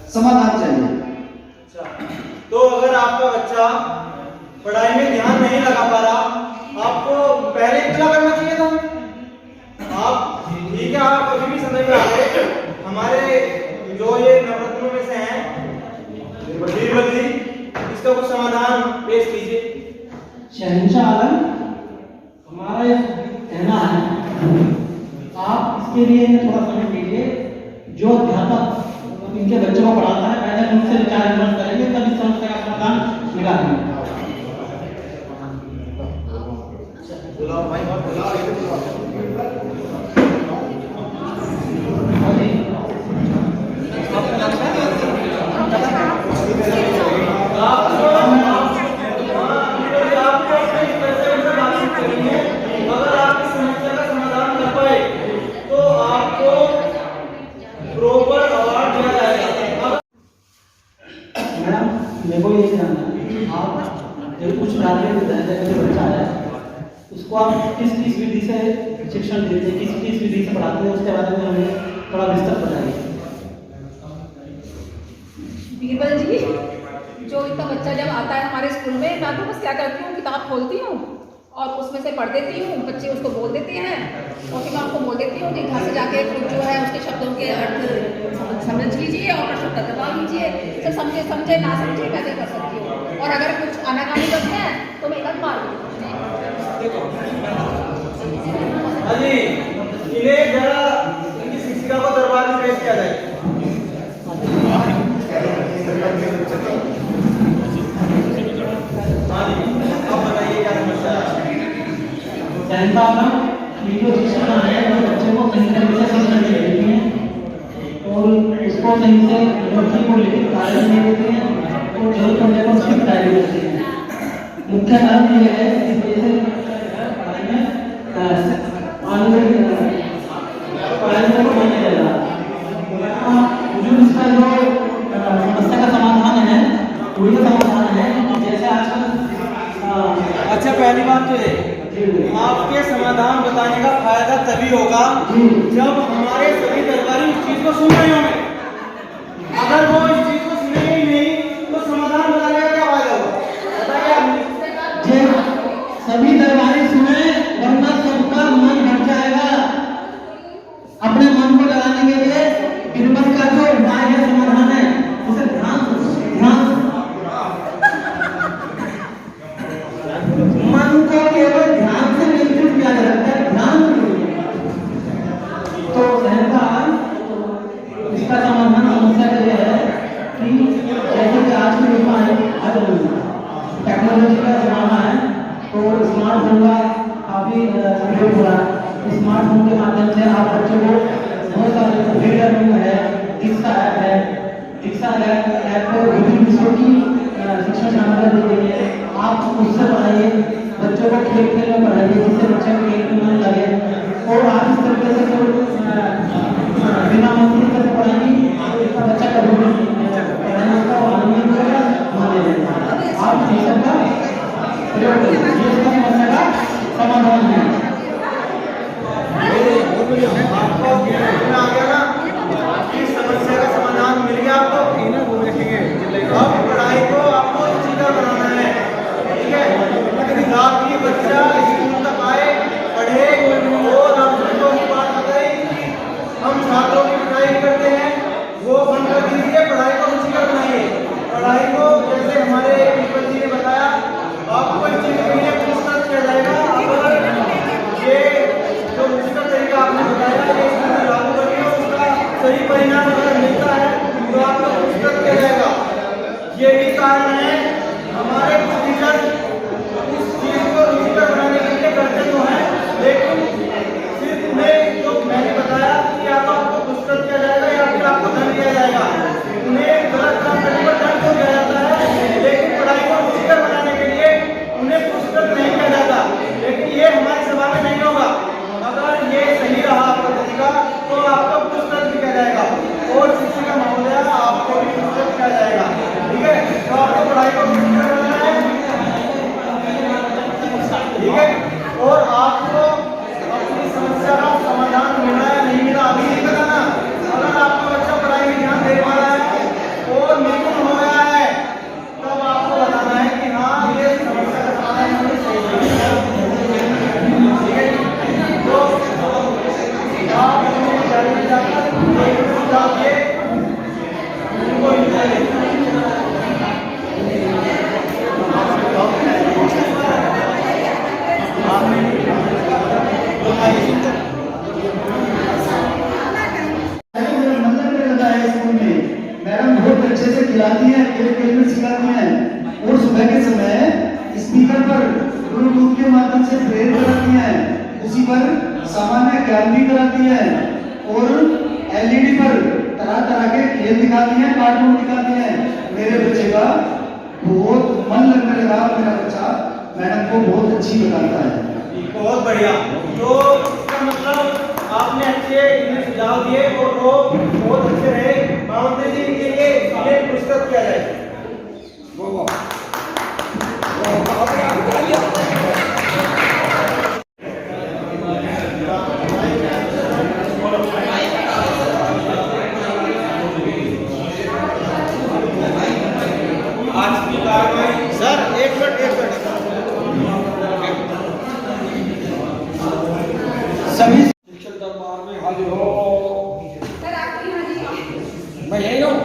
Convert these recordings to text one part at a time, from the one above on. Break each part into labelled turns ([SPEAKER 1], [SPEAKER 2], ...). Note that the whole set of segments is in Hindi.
[SPEAKER 1] समाधान चाहिए।
[SPEAKER 2] अच्छा, तो अगर आपका बच्चा पढ़ाई में ध्यान नहीं लगा पा रहा, आपको पहले इतना करना चाहिए था। आप ठीक है, आप कभी भी समझ में आ गए। हमारे जो ये नवरत्नों में से हैं बीरबल जी, इसका कुछ समाधान पेश कीजिए।
[SPEAKER 3] शहंशाह आलम, हमारा ये कहना है, आप इसके लिए थोड़ा समय दीजिए। जो अध्यापक इनके बच्चों को पढ़ाता है, पहले उनसे विचार विमर्श करेंगे, तब इस समस्या का समाधान निकालेंगे। मेरे को ये जानना है, आप जब कुछ पढ़ाते हैं बच्चा है, उसको आप किस किस विधि से शिक्षण देते हैं, किस किस विधि से पढ़ाते हैं, उसके बारे में हमें थोड़ा विस्तार बताइए।
[SPEAKER 4] बीरबल जी, जो इतना बच्चा जब आता है हमारे स्कूल में, मैं तो बस क्या करती हूँ, किताब खोलती हूँ और उसमें से पढ़ देती हूँ, बच्चे उसको बोल देते हैं और फिर मैं आपको बोल देती हूँ कि घर से जाके खुद जो है उसके शब्दों के अर्थ समझ लीजिए और प्रश्न दबा लीजिए। सब समझे समझे ना समझे कैसे कर सकती हूँ, और अगर कुछ आनाकानी करते हैं तो मैं एकदम मार दूँ।
[SPEAKER 2] अजी, इन्हें जरा इनकी शिक्षिका को दरबार में पेश किया जाए। हाँ जी, आप बताइए क्या समस्या है।
[SPEAKER 3] ये जो शिक्षण है वो बच्चे को कहीं ना कहीं समझ नहीं देती है और उसको कहीं से बच्चे को लिखित कार्य नहीं देते हैं और जरूरत पड़ने पर उसकी तैयारी करते हैं। मुख्य कारण ये है इस वजह से पढ़ाई में पढ़ाई में कोई नहीं रह रहा। जो इसका जो समस्या का समाधान है वो ये समाधान है, जैसे आजकल
[SPEAKER 2] अच्छा, पहली बात तो ये, आपके समाधान बताने का फायदा तभी होगा जब हमारे सभी दरबारी इस चीज को सुन रहे होंगे। अगर वो इस चीज को सुनेंगे ही नहीं तो समाधान बताने का क्या फायदा होगा, बताइए आप।
[SPEAKER 3] सभी दरबारी सुने, वरना सबका मन हट जाएगा। अपने मन को लगाने के लिए बीरबल का जो उपाय है, समाधान है, उसे ध्यान मन को केवल ध्यान से नियंत्रित किया जा सकता है, ध्यान तो रहता। इसका समाधान समस्या का यह है कि जैसे कि आज के युग में टेक्नोलॉजी का जमाना है, तो स्मार्टफोन का काफी उपयोग हो रहा है। स्मार्टफोन के माध्यम से आप बच्चों को बहुत सारे लर्निंग है, दीक्षा ऐप पर विभिन्न विषयों की शिक्षण सामग्री दी गई है। आप उससे पढ़ाइए, बच्चों को खेल में पढ़ाइए, जिससे बच्चे को खेल में मन लगे। और आप इस तरीके से बिना मंत्री कर पढ़ाएंगे तो इसका बच्चा कभी नहीं पढ़ाई उसका आनंद होगा, माने जाएगा। आप इस सबका प्रयोग करिए, ये इसका समस्या का समाधान है।
[SPEAKER 2] आपको आ गया ना, आपकी समस्या का समाधान मिल गया आपको। अब पढ़ाई को आपको सीधा बनाना है, ठीक है। ताकि बच्चा स्कूल तक आए
[SPEAKER 1] खिलाती हैं, खेल खेल में सिखाती हैं, और सुबह के समय स्पीकर पर ब्लूटूथ के माध्यम से प्रेयर कराती हैं, उसी पर सामान्य ज्ञान भी कराती हैं, और एलईडी पर तरह तरह के खेल दिखाती हैं, कार्टून दिखाती हैं। मेरे बच्चे का बहुत मन लगने लगा, मेरा बच्चा मैडम को बहुत अच्छी बताता है।
[SPEAKER 2] बहुत बढ़िया। तो इसका मतलब आपने अच्छे इन्हें सुझाव दिए और वो बहुत अच्छे रहे। माउंटेन जी के लिए इन्हें पुरस्कृत किया जाए। आज की कार्रवाई सर एक मिनट
[SPEAKER 1] सभी
[SPEAKER 5] शिक्षक दरबार में हाजिर हो।
[SPEAKER 4] सर आप यहाँ जी।
[SPEAKER 5] मैं यही हूँ।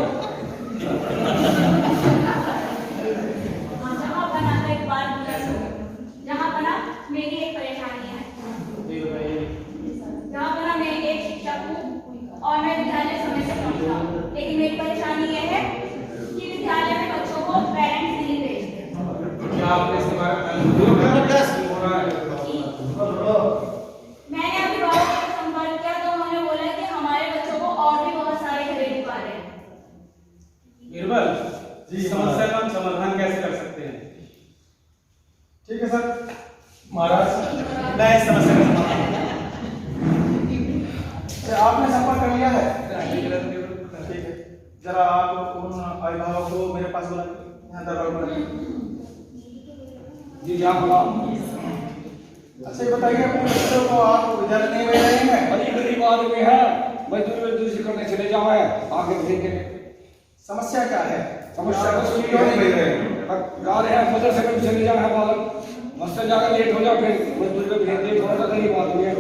[SPEAKER 6] जहाँ बना तो एक बार जहाँ बना मेरी एक परेशानी है। जहाँ बना मैं एक शिक्षक हूँ और मैं विद्यालय समय से पहुँचता हूँ, लेकिन मेरी परेशानी यह है कि विद्यालय में बच्चों को पेरेंट्स नहीं भेजते।
[SPEAKER 5] क्या आपने इसके बारे में हो रहा है?
[SPEAKER 6] मैंने अभिभावकों से संपर्क किया तो उन्होंने बोला कि हमारे बच्चों को और भी बहुत सारे घरेलू कार्य हैं।
[SPEAKER 7] निर्मल जी, समस्या का हम समाधान कैसे कर सकते हैं?
[SPEAKER 2] ठीक है सर। महाराज मैं इस समस्या का समाधान आपने संपर्क कर लिया है। ठीक है, जरा आप उन अभिभावक को मेरे पास बुला यहाँ दरबार बुला।
[SPEAKER 5] जी क्या बोला?
[SPEAKER 2] अच्छा ये बताइए अपने बच्चों को आप विद्यालय नहीं भेज रहे हैं?
[SPEAKER 5] बड़ी गरीब आदमी है, मजदूरी करने चले जाओ है, आगे बढ़ेंगे।
[SPEAKER 2] समस्या क्या है?
[SPEAKER 5] समस्या
[SPEAKER 2] आप
[SPEAKER 5] कुछ
[SPEAKER 2] क्यों नहीं भेज रहे हैं?
[SPEAKER 5] जा रहे हैं मदरसे में चले जाए बालक, मस्जिद जाकर लेट हो जाए, फिर मजदूरी पे भेज दे। थोड़ा सा गरीब आदमी है।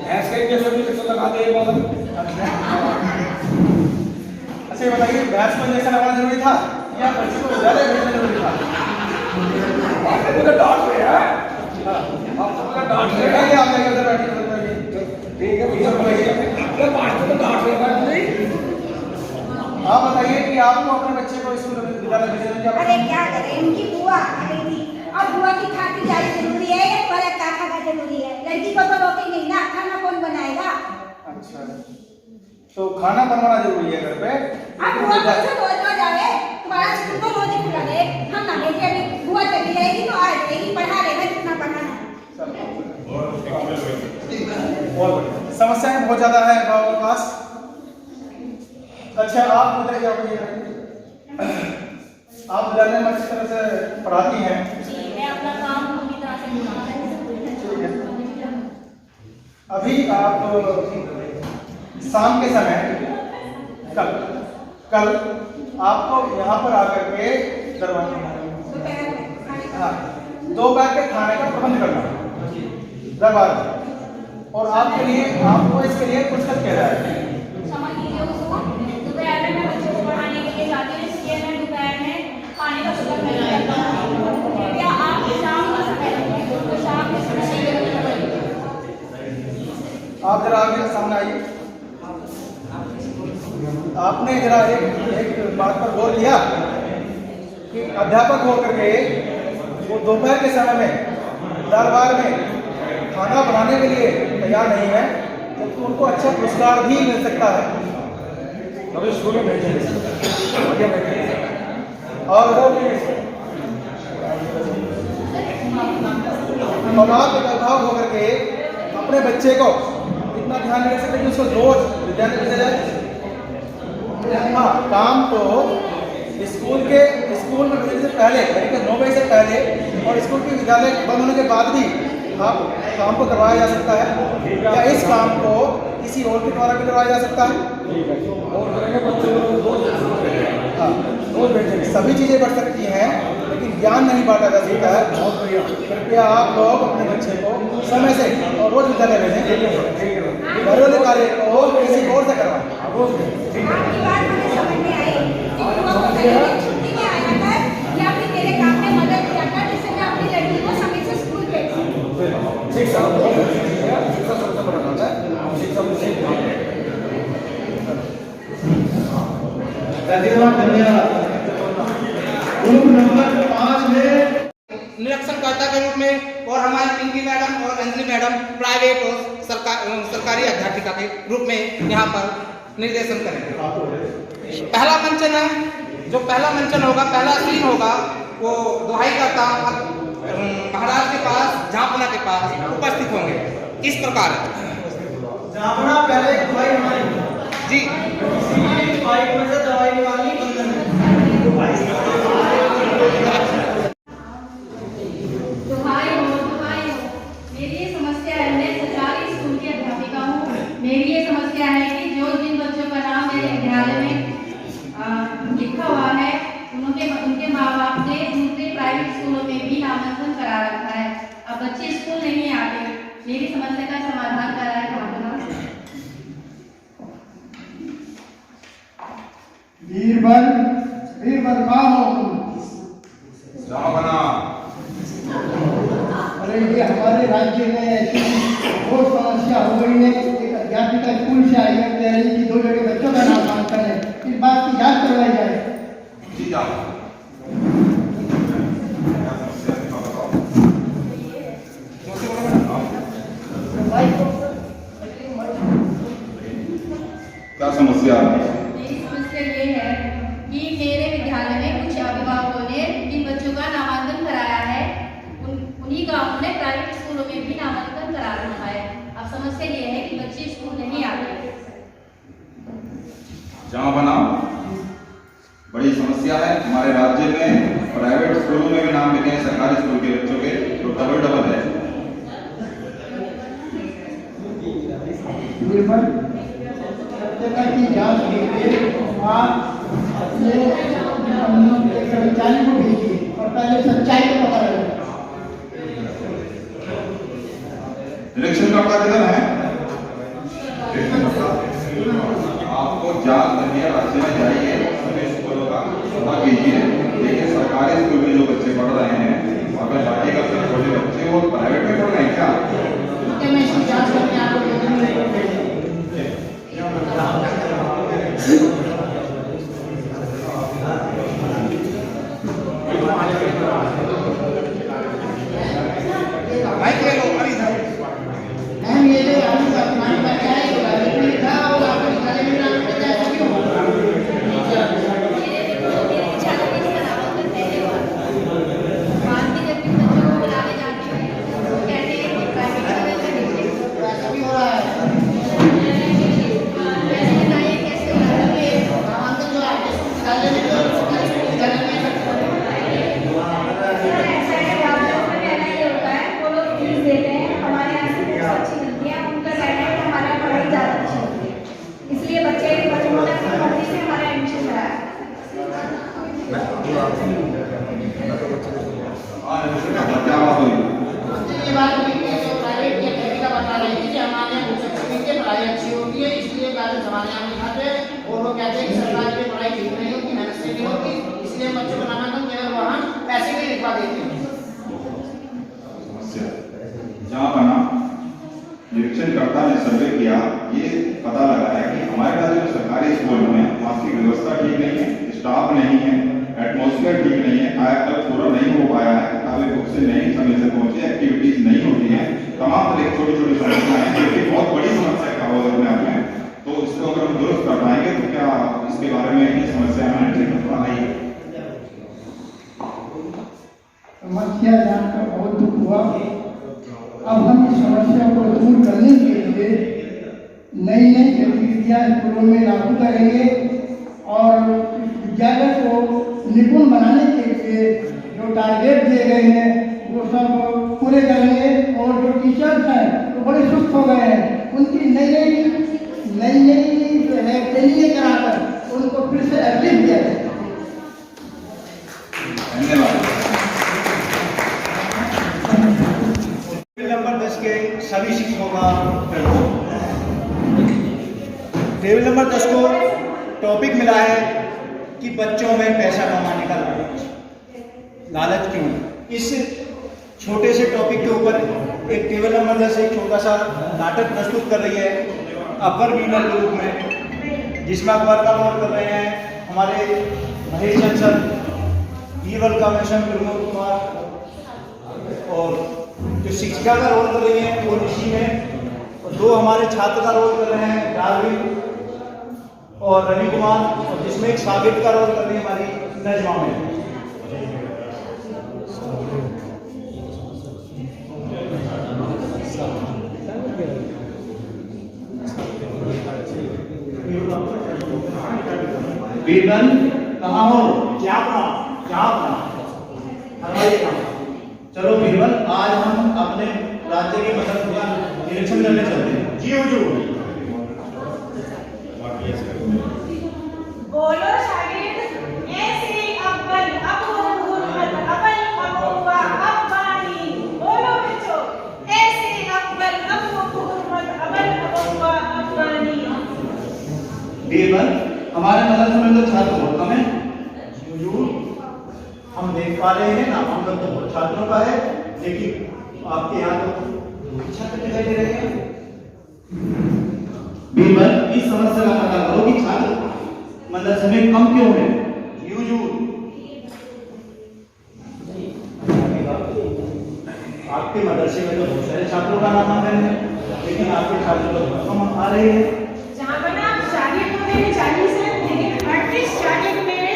[SPEAKER 5] भैंस के इंजेक्शन भी लगा दे बालक।
[SPEAKER 2] अच्छा ये बताइए भैंस को इंजेक्शन लगाना जरूरी था या बच्चे को विद्यालय भेजना जरूरी था?
[SPEAKER 5] आप मुझे डांट रहे हैं। आप मुझे डांट रहे हैं।
[SPEAKER 2] आप लेकर उधर बैठिए।
[SPEAKER 5] ठीक है भैया, बोलिए। बात तो डांट रहे हैं नहीं।
[SPEAKER 2] आप बताइए कि आपको अपने बच्चे को स्कूल में विद्यालय भेजने की क्या?
[SPEAKER 8] अरे क्या करें, उनकी बुआ आ गई थी और बुआ की खातिर जारी जरूरी है या तुम्हारा क्या खाना जरूरी है? लड़की को तो रोटी नहीं ना, खाना कौन बनाएगा?
[SPEAKER 2] अच्छा तो खाना बनवाना जरूरी है घर पे।
[SPEAKER 8] अब बुआ को से रोज आवे, तुम्हारा स्कूल तो रोज ही खुला है, हम ना भेजे। अभी बुआ चली जाएगी तो आ जाएगी, पढ़ा लेगा जितना पढ़ाना है।
[SPEAKER 2] बहुत बढ़िया। समस्याएं बहुत ज्यादा है गाँव के पास। अच्छा आप बताइए, आप विद्यालय में अच्छी तरह से पढ़ाती हैं?
[SPEAKER 6] जी, मैं अपना काम पूरी तरह से
[SPEAKER 2] ठीक है। अभी आप शाम के समय कल आपको यहाँ पर आकर के
[SPEAKER 8] दोपहर में खाने का
[SPEAKER 2] हाँ, दोपहर के खाने का प्रबंध करना दरबार में, और आपको इसके लिए पुरस्कृत किया जाएगा।
[SPEAKER 6] समझ लीजिए उसको। दोपहर में मैं बच्चों को पढ़ाने के लिए जाती हूँ, इसलिए मैं दोपहर में खाने का शुक्र नहीं करता हूँ। कृपया आप शाम का समय रखें, तो शाम के समय
[SPEAKER 2] आप जरा आगे सामने आइए। आपने जरा एक बात पर गौर किया कि अध्यापक होकर के वो दोपहर के समय में दरबार में खाना बनाने के लिए तैयार नहीं है, तो उनको अच्छा पुरस्कार भी मिल सकता है।
[SPEAKER 5] अभी स्कूल में भेजेंगे।
[SPEAKER 2] और आप एक अभिभावक होकर के अपने बच्चे को इतना ध्यान नहीं रख सकते कि उसको रोज विद्यालय भेजा जाए। हाँ, काम तो स्कूल में भेजने से पहले, यानी कि 9 बजे से पहले और स्कूल के विद्यालय बंद होने के बाद भी आप काम को करवाया जा सकता है, या इस काम को किसी और के द्वारा भी करवाया जा सकता है।
[SPEAKER 5] और करेंगे बच्चों को
[SPEAKER 2] हाँ, रोज भेजेंगे। सभी चीजें बढ़ सकती हैं लेकिन ज्ञान नहीं बांटा जा सकता है। बहुत बढ़िया। कृपया आप लोग अपने बच्चे को समय से और रोज विद्यालय भेजें। घरेलू कार्य को किसी और से करवाएं।
[SPEAKER 8] आपकी बात मुझे समझ में आई कि बुआ को कहीं छुट्टी में आया कर या फिर मेरे काम में मदद किया कर, जिससे मैं अपनी लड़की को समय से स्कूल भेज सकूं।
[SPEAKER 2] ठीक है।
[SPEAKER 1] ग्रुप नंबर 5 में
[SPEAKER 9] निरीक्षणकर्ता के रूप में और हमारी पिंकी मैडम और अंजलि मैडम प्राइवेट और सरकारी अध्यापिका के रूप में यहाँ पर निर्देशन करेंगे। पहला मंचन है, जो पहला मंचन होगा, पहला सीन होगा, वो दुहाई करता महाराज के पास, झांपना के पास उपस्थित होंगे। इस प्रकार
[SPEAKER 2] जापना पहले दवाई हमारी
[SPEAKER 9] जी
[SPEAKER 2] बाइक में से दवाई निकालनी बंधन है।
[SPEAKER 6] दुहाई हो। मेरी ये समस्या है, मैं सरकारी स्कूल की अध्यापिका हूँ। मेरी ये समस्या है कि जो जिन बच्चों का नाम मेरे विद्यालय में लिखा हुआ है, उनके माँ बाप ने दूसरे प्राइवेट स्कूलों में भी नामांकन करा रखा है। अब बच्चे स्कूल नहीं आते। मेरी समस्या का समाधान कराए
[SPEAKER 1] बीरबल कहाँ हो तुम? अरे ये हमारे राज्य में ऐसी बहुत समस्या हो गई है। एक अध्यापिका स्कूल से आई है, कह रही कि 2 जगह बच्चों का नामांकन है, इस बात की जांच करवाई जाए।
[SPEAKER 10] क्या समस्या है?
[SPEAKER 6] मेरी समस्या ये है कि मेरे विद्यालय में कुछ अभिभावकों ने जिन बच्चों का नामांकन कराया है, उन्हीं का उन्होंने प्राइवेट स्कूलों में भी नामांकन करा रखा है। अब समस्या ये है कि बच्चे स्कूल नहीं आते।
[SPEAKER 10] जहाँ बना बड़ी समस्या है। हमारे राज्य में प्राइवेट स्कूलों में भी नाम लिखे हैं सरकारी स्कूल के बच्चों के, तो डबल है।
[SPEAKER 1] की जांच के लिए आप अपने कर्मचारी को भेजिए और पहले सच्चाई को पता लगाइए।
[SPEAKER 10] निरीक्षणकर्ता किधर है? आपको जांच करनी है, राज्य में जाइए, सभी स्कूलों का पता कीजिए। देखिए सरकारी स्कूल में जो बच्चे पढ़ रहे हैं, वहाँ पर बाकी का छोटे बच्चे वो प्राइवेट में पढ़ रहे हैं क्या?
[SPEAKER 3] मैं इसकी जांच करके आपको
[SPEAKER 10] जहाँ बना निरीक्षणकर्ता ने सर्वे किया, ये पता लगा है कि हमारे राज्य में सरकारी स्कूलों में मानसिक व्यवस्था ठीक नहीं है, स्टाफ नहीं है, एटमॉस्फेयर ठीक नहीं है, कायाकल्प पूरा नहीं हो पाया है, किताबें बुक से नहीं समय से पहुंचे, एक्टिविटीज नहीं होती हैं, तमाम तरह की छोटी छोटी समस्याएं हैं, जो कि बहुत बड़ी समस्या का हो अपने आप में। तो इसको अगर हम दुरुस्त कर पाएंगे तो क्या इसके बारे में ये समस्या आई?
[SPEAKER 1] समस्या जानकर बहुत दुख हुआ। अब हम इस समस्या को दूर करने के लिए नई नई गतिविधियां स्कूलों में लागू करेंगे और विद्यालय को निपुण बनाने के लिए जो टारगेट दिए गए हैं वो सब पूरे करेंगे। और जो टीचर्स हैं वो बड़े सुस्त हो गए हैं, उनकी नई नई जो है ट्रेनिंग कराकर उनको फिर से एक्टिव किया जाए।
[SPEAKER 10] धन्यवाद।
[SPEAKER 2] नंबर 10 के सभी शिक्षकों का टेबल नंबर 10 को टॉपिक मिला है कि बच्चों में पैसा कमाने का लालच क्यों है। इस छोटे से टॉपिक के ऊपर एक टेबल नंबर 10 एक छोटा सा नाटक प्रस्तुत कर रही है अपर मीनर के रूप में, जिसमें अखबार का रोल कर रहे हैं हमारे महेश चंद सर, बीरबल का मिशन प्रमोद कुमार, और जो शिक्षिका का रोल कर रही है वो ऋषि है, और 2 हमारे छात्र का रोल कर रहे हैं डार्विन और रवि कुमार, और जिसमें एक शागिर्द का रोल कर रही है हमारी नजमा में।
[SPEAKER 1] बीरबल कहाँ हो?
[SPEAKER 2] क्या अपना
[SPEAKER 1] चलो बीरबल, आज हम अपने राज्य के मदरसों का निरीक्षण करने चलते हैं।
[SPEAKER 2] जी हुजूर।
[SPEAKER 8] बोलो शागिर्द, ऐसे अव्वल अबूहुर्मत अबल अबूवा अब्बानी। बोलो बच्चों, ऐसे अव्वल अबूहुर्मत अबल अबूवा अब्बानी।
[SPEAKER 1] बीरबल, हमारे मदरसे में तो छात्र बहुत कम है।
[SPEAKER 2] हुजूर, हम देख पा रहे हैं नामांकन तो बहुत छात्रों का है, लेकिन आपके यहाँ तो छात्र दिखाई दे रहे हैं।
[SPEAKER 1] बीरबल, इस समस्या का पता करो कि छात्र मदरसे में कम क्यों है।
[SPEAKER 2] जी हुजूर। आपके मदरसे में तो बहुत सारे छात्रों का नामांकन है, लेकिन आपके छात्र तो कम आ रहे हैं।
[SPEAKER 8] जहाँ बना शागिर्द तो मेरे 40 है, लेकिन 38 शागिर्द मेरे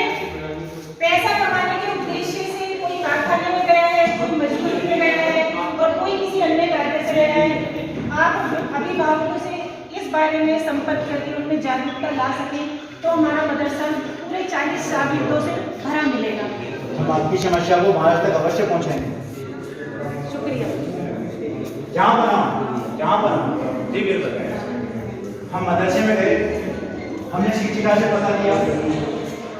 [SPEAKER 8] पैसा कमाने के उद्देश्य से कोई कारखाने में गया है, कोई मजदूरी में गया है, और कोई किसी अन्य कार्य से गया है। आप अभिभावकों से इस बारे में संपर्क करके उनमें जागरूकता ला सकें तो हमारा मदरसा पूरे 40 शागिर्दों से भरा मिलेगा।
[SPEAKER 2] हम आपकी समस्या को भारत तक अवश्य पहुंचाएंगे।
[SPEAKER 8] शुक्रिया।
[SPEAKER 2] जहाँ बना जी बिल्कुल। हम मदरसे में गए, हमने शिक्षिका से पता किया,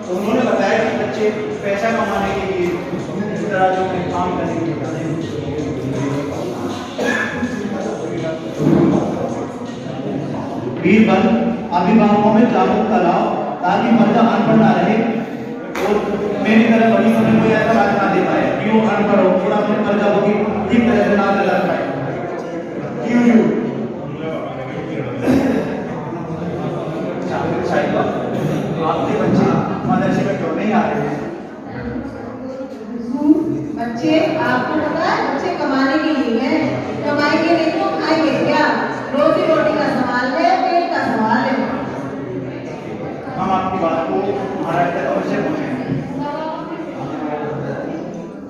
[SPEAKER 2] तो उन्होंने बताया कि बच्चे पैसा कमाने के लिए इस तरह जो काम करने के लिए जाते हैं।
[SPEAKER 1] बीरबल, अभिभावकों में जागरूकता लाओ ताकि बच्चा अनपढ़ ना रहे और मेरी तरह बड़ी समय कोई ऐसा राज ना दे पाए कि वो अनपढ़ हो, पूरा अपने कर्जा को भी ठीक तरह से ना लगा पाए।
[SPEAKER 2] जी हुजूर। आपके बच्चे मदरसे में क्यों नहीं आ रहे हैं?
[SPEAKER 3] बच्चे, आपको पता है बच्चे कमाने के लिए है, कमाएंगे नहीं तो खाएंगे क्या? रोजी रोटी का सवाल है, पेट का सवाल है।
[SPEAKER 2] हम आपकी बात को महाराज तक अवश्य पहुंचाएंगे।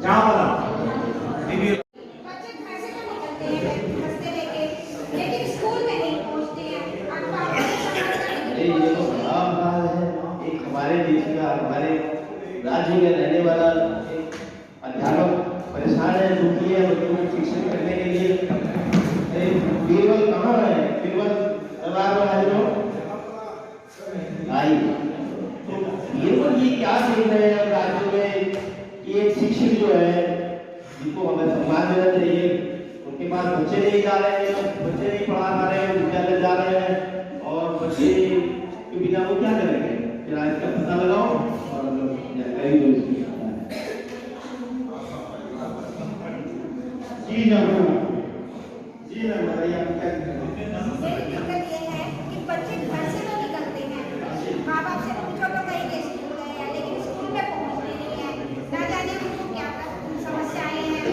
[SPEAKER 2] जहाँ बना
[SPEAKER 8] बच्चे घर से तो निकलते हैं हंसते लेके, लेकिन स्कूल में नहीं पहुंचते हैं।
[SPEAKER 11] ये तो बड़ा हाल है। एक हमारे देश का, हमारे राज्य में रहने वाला एक अध्यापक परेशान है, दुखी है बच्चों को शिक्षण करने के लिए। बीरबल कहाँ है? बीरबल दरबार में हाजिर हो। आई तो बीरबल जी क्या देख रहे हैं राज्य में कि एक शिक्षक जो है जिनको हमें सम्मान देना चाहिए, उनके पास बच्चे नहीं जा रहे हैं, बच्चे नहीं पढ़ा रहे हैं, विद्यालय जा रहे हैं, और बच्चे के बिना वो क्या करेंगे? जरा इसका पता लगाओ और जानकारी दो इसकी।
[SPEAKER 2] जी जरूर। जी मैं बताइए आप क्या
[SPEAKER 8] मेरी दिक्कत ये है कि बच्चे घर से तो निकलते हैं, माँ बाप से पूछो तो कहेंगे स्कूल गए हैं, लेकिन स्कूल में पहुंचते नहीं है। ना जाने उनको क्या समस्याएं हैं।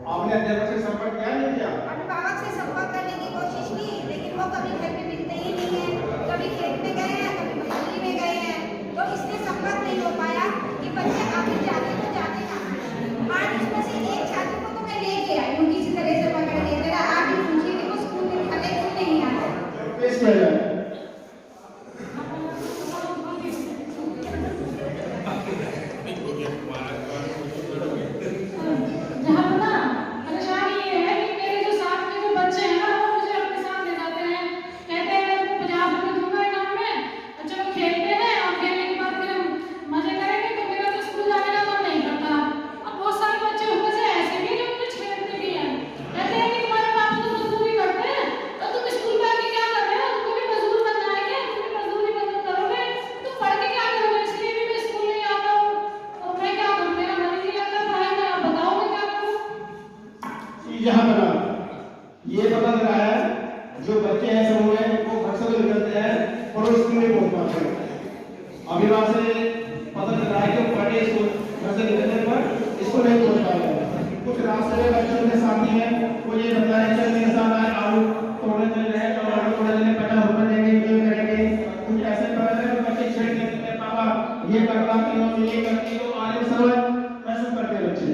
[SPEAKER 2] आपने अध्यापक से संपर्क किया नहीं किया?
[SPEAKER 8] अभिभावक से संपर्क करने की कोशिश की, लेकिन वो कभी घर में मिलते ही नहीं है। कभी खेत में गए हैं, कभी मजदूरी में गए हैं, तो इसलिए संपर्क नहीं हो पाया कि बच्चे आगे जाते तो जाते कहाँ हैं। आज उसमें से एक
[SPEAKER 11] से निकलने पर इसको नहीं पहुंच पाएगा। कुछ रास्ते में बच्चों के साथी हैं, वो ये बता रहे हैं मेरे साथ आए आलू तोड़ने चल रहे हैं और आलू तोड़ने के 50 रुपए देंगे, ये करेंगे, कुछ ऐसे कर रहे हैं। बच्चे छेड़ देते हैं, पापा ये करवाती हो, ये करती हो, आने समय मैं सब करते बच्चे।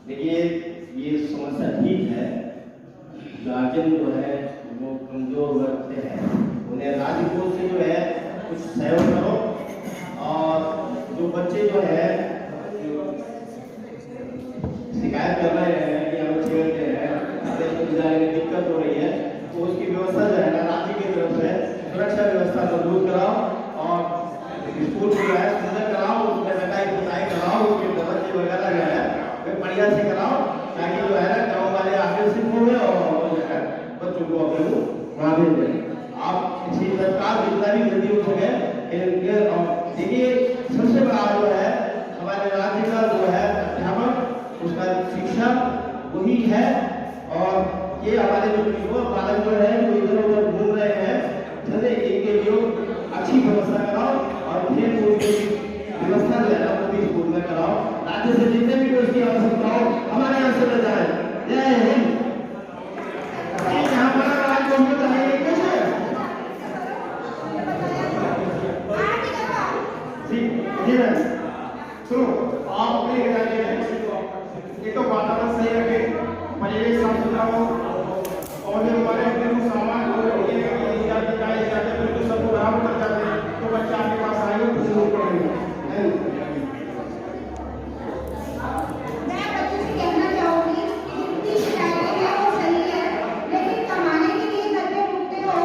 [SPEAKER 12] देखिए ये समस्या ठीक है, गार्जियन जो है वो कमजोर वर्ग से है, उन्हें राज्य कोष से जो है कुछ सहयोग करो, और जो बच्चे जो है शिकायत कर रहे हैं कि हमें छेड़ते हैं, गुजारने में दिक्कत हो रही है, तो उसकी व्यवस्था जो है ना राज्य की तरफ से सुरक्षा व्यवस्था मजबूत कराओ और स्कूल जो है सुंदर कराओ, उसमें रटाई पुताई कराओ, उसके दरवाजे वगैरह जो है बढ़िया से कराओ, ताकि जो है ना गाँव वाले आकर्षित हो गए और जो है बच्चों को अपने को बढ़ा दें। आप इसी सरकार जितना भी जल्दी हो गए, देखिए सबसे बड़ा जो है हमारे राज्य का जो है अध्यापक, उसका शिक्षा वही है, और ये हमारे जो बालक जो है वो इधर उधर घूम रहे हैं, चले इनके लिए अच्छी व्यवस्था कराओ और फिर व्यवस्था जो है ना वो भी स्कूल में कराओ। राज्य से जितने भी उसकी आवश्यकता हो हमारे यहाँ से ले जाए। जय हिंद। यहाँ पर राज्य को बताइए कुछ जी मैम सुनो, आप अपने इलाके में एक तो वातावरण सही रखें, परिवेश साफ सुथरा हो, और जो हमारे अपने सामान बिल्कुल सबको बराबर कर जाते हैं, तो बच्चा आपके पास आएगा तो जरूर पढ़ेगा।
[SPEAKER 6] मैं बच्चों से कहना चाहूंगी कि जितनी शिकायतें हैं वो सही है, लेकिन कमाने के लिए घर पे रुकते हो,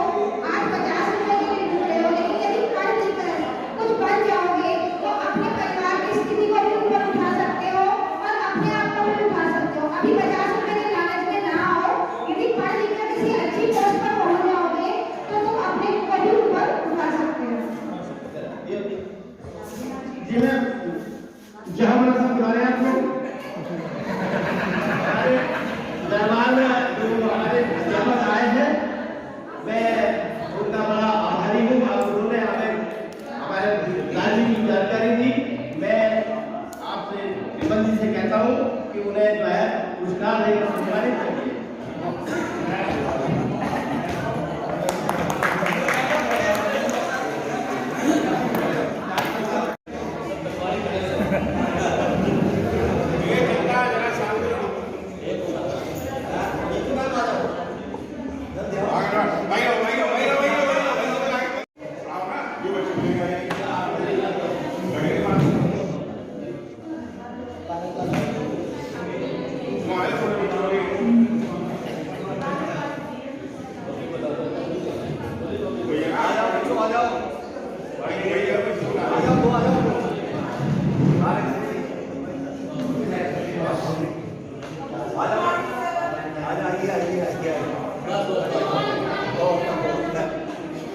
[SPEAKER 6] आज 50 रुपए के लिए रुक रहे हो, लेकिन यदि पढ़ लिख कर कुछ बन जाओगे तो अपने परिवार की स्थिति को भी ऊपर उठा सकते हो और अपने आप को भी उठा सकते हो। अभी 50 रुपए के लालच में ना आओ, यदि पढ़ लिख कर किसी अच्छी पोस्ट पर पहुंच जाओगे तो तुम अपने को भी ऊपर उठा सकते हो।
[SPEAKER 11] जी मैम, जहाँ बड़ा सब बुला रहे हैं आपको
[SPEAKER 12] मेहमान जो हमारे अध्यापक आए हैं, मैं उनका बड़ा आभारी हूँ, उन्होंने हमें हमारे राज्य की जानकारी दी। मैं आपसे निबंधी से कहता हूँ कि उन्हें जो है पुरस्कार देकर सम्मानित करिए।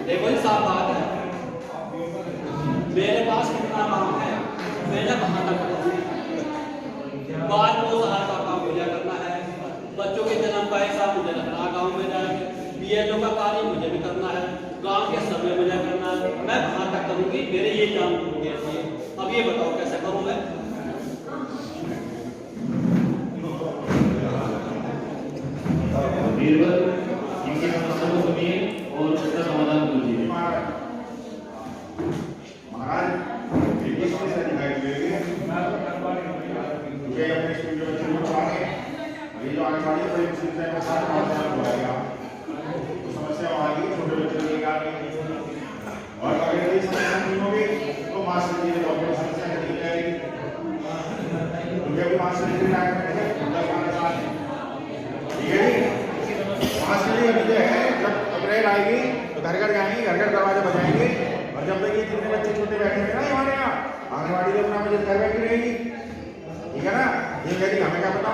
[SPEAKER 13] देखो ये साफ बात है, मेरे पास कितना काम है, मैंने कहाँ तक बाल को सहारा का काम मुझे करना है, बच्चों के जन्म का हिसाब मुझे रखना, गाँव में जाके बीएलओ का कार्य मुझे भी करना है, गाँव के सर्वे मुझे करना है, मैं कहाँ तक करूँगी, मेरे ये काम होंगे। अब ये बताओ कैसे करूँ मैं?
[SPEAKER 14] बीरबल इनकी समस्या को सुनिए और उसका समाधान कीजिए।
[SPEAKER 10] महाराज ये समस्या दिखाई दे रही है, मुझे अपने स्कूल के बच्चों को पढ़ाने अभी जो आने वाली है बड़ी मुश्किल से मैं साथ बुलाएगा, तो समस्या वहाँ की छोटे बच्चों की कार में, और अगर ये समस्या नहीं होगी तो मास्टर जी ने डॉक्टर समस्या नहीं जाएगी, मुझे भी मास्टर जी लायक है मास्टर जी अभी जो है जब अप्रैल आएगी तो घर घर जाएंगे, घर घर दरवाजा बजाएंगे, और जब तक ये जितने बच्चे छोटे बैठे हैं ना हमारे यहाँ आंगनबाड़ी जो अपना बजट घर बैठी रहेगी, ठीक है ना, ये कहती हमें क्या पता।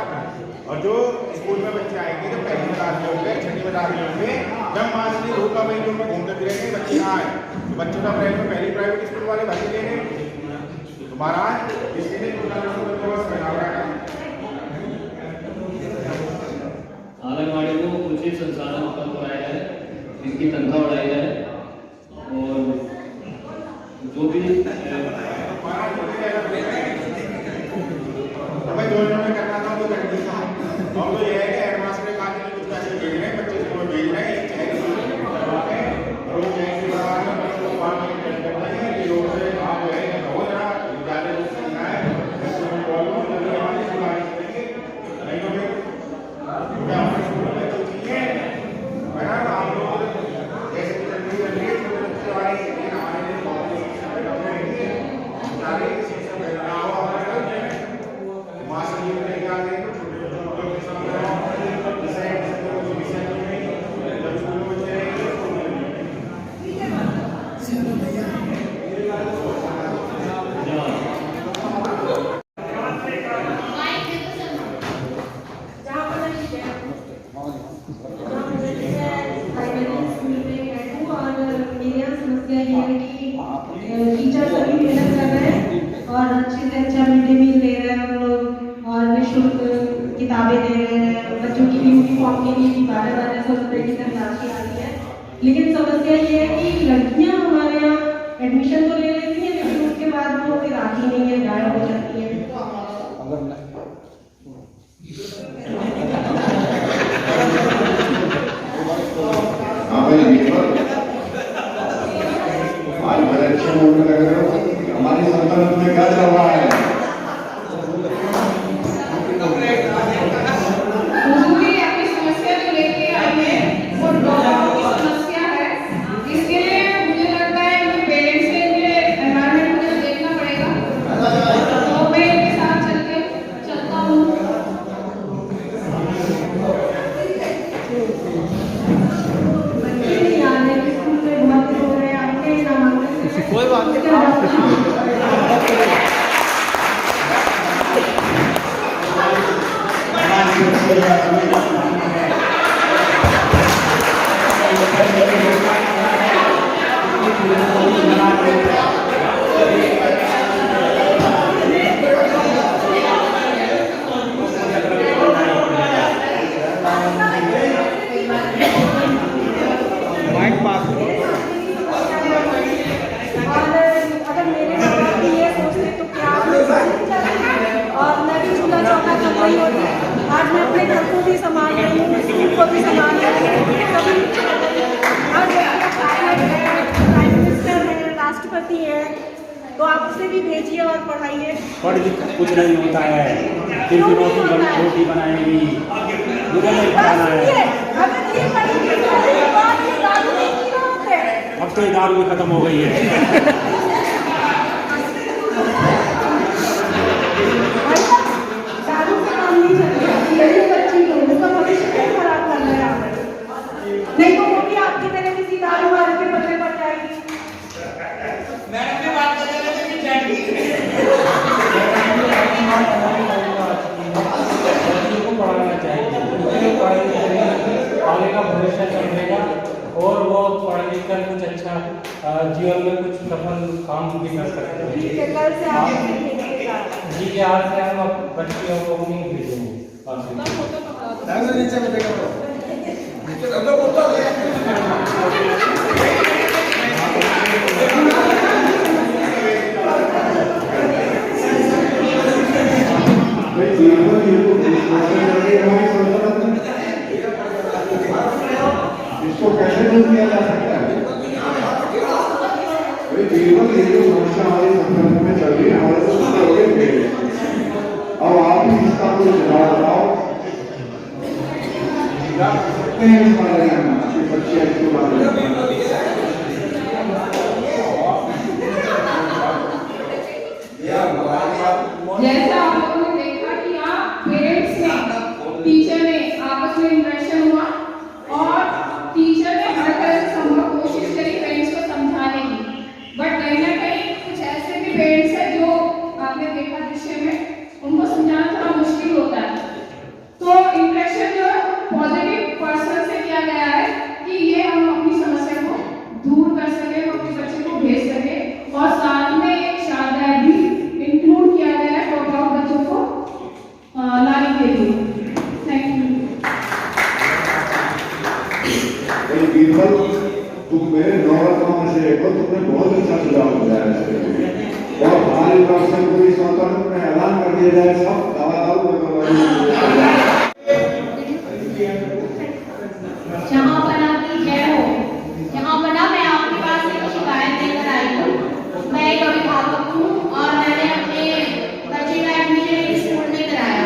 [SPEAKER 10] और जो स्कूल में बच्चे आएंगे जब पहली में दाखिल होंगे, छठी में दाखिल होंगे, जब मास्टर जी धूप का महीने में घूमते फिरेंगे बच्चे यहाँ आए तो बच्चों का अप्रैल में पहली प्राइवेट स्कूल वाले भर्ती लेंगे, तो महाराज इसलिए
[SPEAKER 14] आंगनबाड़ी को उचित संसाधन उपलब्ध कराया जाए, इनकी तनख्वाह बढ़ाई जाए, और जो भी
[SPEAKER 15] हमें 2 दिनों में करना था तो कर दिया। और तो ये है कि एडवांस में खाने के कुछ पैसे भेज रहे हैं, बच्चे को भेज रहे हैं, एक चेक करवा के और वो चेक के बाद में मतलब 5 मिनट टेस्ट करते हैं कि लोग से आप जो है हो जरा ज़्यादा लोग करना है, तो मैं बोल रहा हूँ जल्दी हमारी सुधार करेंगे, नहीं तो फिर क्या हमारे स्कूल में तो चीज़ें है ना, आप लोग जैसे कि जल्दी जल्दी छोटे बच्चे वाली लेकिन हमारे लिए बहुत ही सारे शिक्षा पहना हुआ हमारे मास्टर जी ने क्या करें तो छोटे बच्चों के सामने डिसाइड जो विषय में जब स्कूल में बच्चे रहेंगे
[SPEAKER 6] टीचर सभी मेहनत कर रहे हैं और अच्छे से अच्छा मिड डे मील दे रहे हैं हम लोग और निःशुल्क किताबें दे रहे हैं। बच्चों की यूनिफॉर्म के लिए भी 1200 रुपये की धनराशि आ रही है। लेकिन समस्या ये है कि लड़कियां हमारे यहाँ एडमिशन तो ले लेती हैं लेकिन उसके बाद वो फिर आती नहीं है, गायब हो जाती है।
[SPEAKER 12] आज बड़े अच्छे मूड में लग रहे हो, हमारी संतुलन में क्या चल रहा है?
[SPEAKER 4] अपनी समस्या जो लेके आई है वो ड्रॉपआउट की समस्या है। इसके लिए मुझे लगता है कि पेरेंट्स के लिए एनवायरनमेंट मुझे देखना पड़ेगा, तो मैं इनके साथ चलता हूँ।
[SPEAKER 2] कोई बात नहीं।
[SPEAKER 6] आज मैं अपने घर को भी संभाल रही हूँ, स्कूल को भी संभाल रही हूँ। कभी आज प्राइम मिनिस्टर है, राष्ट्रपति है, तो आप उसे भी भेजिए और पढ़ाइए।
[SPEAKER 7] पढ़ लिख कुछ नहीं होता है, फिर भी रोटी बनाएगी, मुझे नहीं खाना है। अब तो ये दारू भी खत्म हो गई है।
[SPEAKER 6] नहीं तो वो भी आपकी तरह किसी दारू वाले के बदले पड़ जाएगी।
[SPEAKER 9] मैडम भी बात कर रहे थे कि चैट
[SPEAKER 3] बच्चों को पढ़ाना चाहिए, आगे का भविष्य चलेगा और वो पढ़ लिख कर कुछ अच्छा जीवन में कुछ सफल काम भी कर सकते हैं।
[SPEAKER 6] ठीक है, कल से आप भेजिएगा।
[SPEAKER 3] जी के आज से हम बच्चियों को नहीं भेजेंगे।
[SPEAKER 12] इसको कैसे दूर किया जा सकता है? बिल्कुल ये जो समस्या हमारी संगठन में चल रही है, हमारे तो अब आप ही इसका कोई जवाब बताओ। सकते हैं इस बारे में आपकी बच्ची इसके बारे में
[SPEAKER 4] जैसा आप लोगों ने देखा कि आप पेरेंट्स ने, टीचर ने आपस में इंटरेक्शन हुआ और टीचर ने हर तरह से संभव कोशिश करी पेरेंट्स को समझाने की, बट कहीं ना कहीं कुछ ऐसे भी पेरेंट्स हैं जो आपने देखा दृश्य में, उनको समझाना थोड़ा मुश्किल होता है। तो इंटरेक्शन जो पॉजिटिव पर्सन से किया गया
[SPEAKER 12] हमारी तरफ से पूरी स्वतंत्र में ऐलान कर दिया जाए, सब दवा दारू
[SPEAKER 6] जहाँ पर आपकी जय हो, यहाँ पर ना मैं आपके पास एक शिकायत लेकर आई हूँ। मैं एक अभिभावक हूँ और मैंने अपने बच्चे का एडमिशन एक स्कूल में कराया,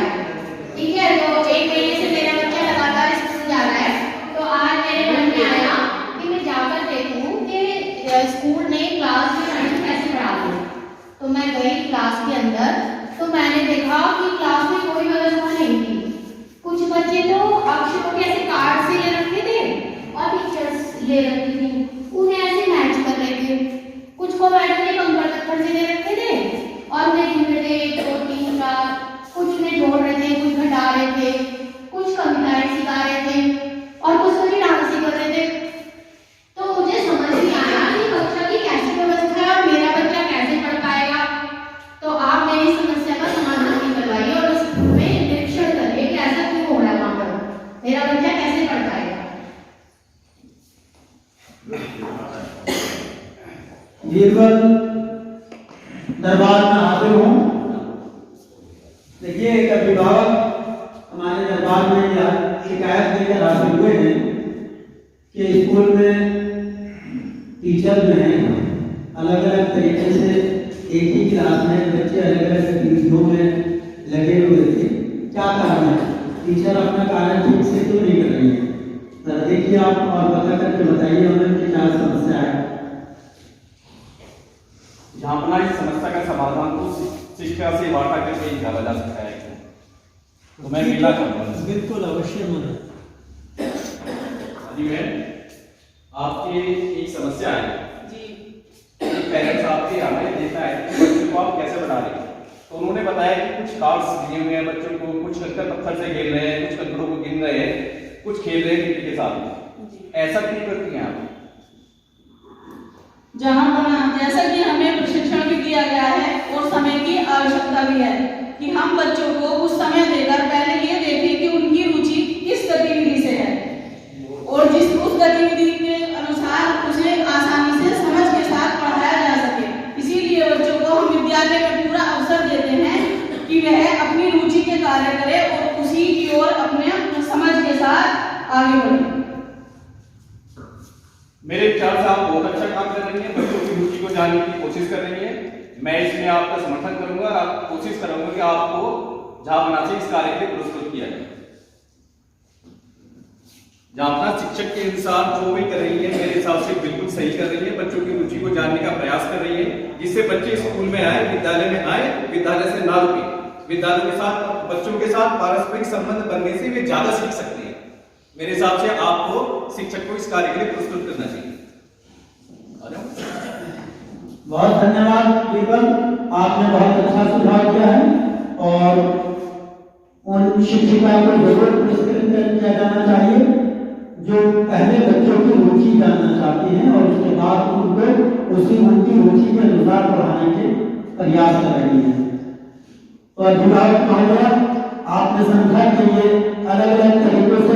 [SPEAKER 6] ठीक है। तो 1 महीने से मेरा बच्चा लगातार स्कूल जा रहा है। तो आज मेरे मन में आया कि मैं जाकर देखूँ कि स्कूल ने क्लास में कैसे पढ़ाते हैं। तो मैं गई क्लास के अंदर, तो मैंने देखा कि क्लास में कोई व्यवस्था नहीं थी। कुछ बच्चे तो अक्षरों के ऐसे कार्ड से ले रखे थे और पिक्चर्स ले रखी थी, उन्हें ऐसे मैच कर रहे थे। कुछ को मैडम ने कंकर पत्थर से ले रखे थे और उन्हें गिन रहे थे 2 3 4, कुछ उन्हें जोड़ रहे थे, कुछ घटा रहे थे, कुछ कविताएं सिखा रहे थे और कुछ तो डांस ही कर रहे थे। तो मुझे समझ नहीं आया कि कक्षा की कैसी व्यवस्था है और मेरा बच्चा कैसे पढ़ पाएगा। तो आप मेरी समस्या का समाधान करवाइए और उस स्कूल में निरीक्षण करिए कि ऐसा क्यों हो रहा है, वहां पर मेरा बच्चा कैसे पढ़ पाएगा।
[SPEAKER 3] बीरबल दरबार में हाजिर हूँ। देखिए, एक अभिभावक हमारे दरबार में यह शिकायत लेकर हाजिर हुए हैं कि स्कूल में टीचर जो हैं अलग अलग तरीके से एक ही क्लास में बच्चे अलग अलग गतिविधियों में लगे हुए थे। क्या कारण है? टीचर अपना कार्य ठीक से क्यों नहीं कर रही है? सर देखिए आप और पता करके बताइए हमें कि क्या समस्या है।
[SPEAKER 16] झांपना इस समस्या का समाधान तो शिक्षा से वार्ता करके ही निकाला जा सकता है। तो मैं मिलना चाहूँगा।
[SPEAKER 3] बिल्कुल अवश्य होना।
[SPEAKER 16] आपकी एक समस्या है जी। पेरेंट्स आपके आने देखना है कि बच्चों को आप कैसे बना रहे हैं। तो उन्होंने बताया कि कुछ कार्ड्स दिए हुए हैं बच्चों को, कुछ कंकर पत्थर से खेल रहे हैं, कुछ कंकरों को गिन रहे हैं, कुछ खेल रहे हैं मिट्टी के साथ। ऐसा क्यों करती हैं आप?
[SPEAKER 17] जहाँ पर जैसा कि हमें प्रशिक्षण भी दिया गया है और समय की आवश्यकता भी है कि हम बच्चों को कुछ समय देकर पहले ये देखें कि उनकी रुचि किस गतिविधि से है और जिस उस गतिविधि के अनुसार उसे आसानी से समझ के साथ पढ़ाया जा सके। इसीलिए बच्चों को हम विद्यालय में पूरा अवसर देते हैं कि वह अपनी रुचि के कार्य करे और उसी की ओर अपने समझ के साथ आगे बढ़े।
[SPEAKER 16] मेरे ख्याल से आप बहुत अच्छा काम कर रही हैं, बच्चों की रुचि को जानने की कोशिश कर रही हैं। मैं इसमें आपका समर्थन करूंगा, आप कोशिश करूंगा कि आपको झापना से इस कार्य के लिए पुरस्कृत किया जाए। झापना शिक्षक के अनुसार जो भी कर रही है मेरे हिसाब से बिल्कुल सही कर रही है। बच्चों की रुचि को जानने का प्रयास कर रही है, जिससे बच्चे स्कूल में आए, विद्यालय में आए, विद्यालय से ना रुके, विद्यालय के साथ बच्चों के साथ पारस्परिक संबंध बनने से वे ज्यादा सीख सकते हैं। मेरे हिसाब से आपको शिक्षक को इस कार्य के लिए पुरस्कृत करना चाहिए।
[SPEAKER 3] बहुत धन्यवाद बीरबल, आपने बहुत अच्छा सुझाव दिया है और उन शिक्षिका को जरूर पुरस्कृत किया जाना चाहिए जो पहले बच्चों की रुचि जानना चाहती हैं और उसके बाद उनको उनकी रुचि के अनुसार पढ़ाने के प्रयास कर रही हैं। तो अभिभावक महोदय, आपने समझा कि ये अलग अलग तरीकों से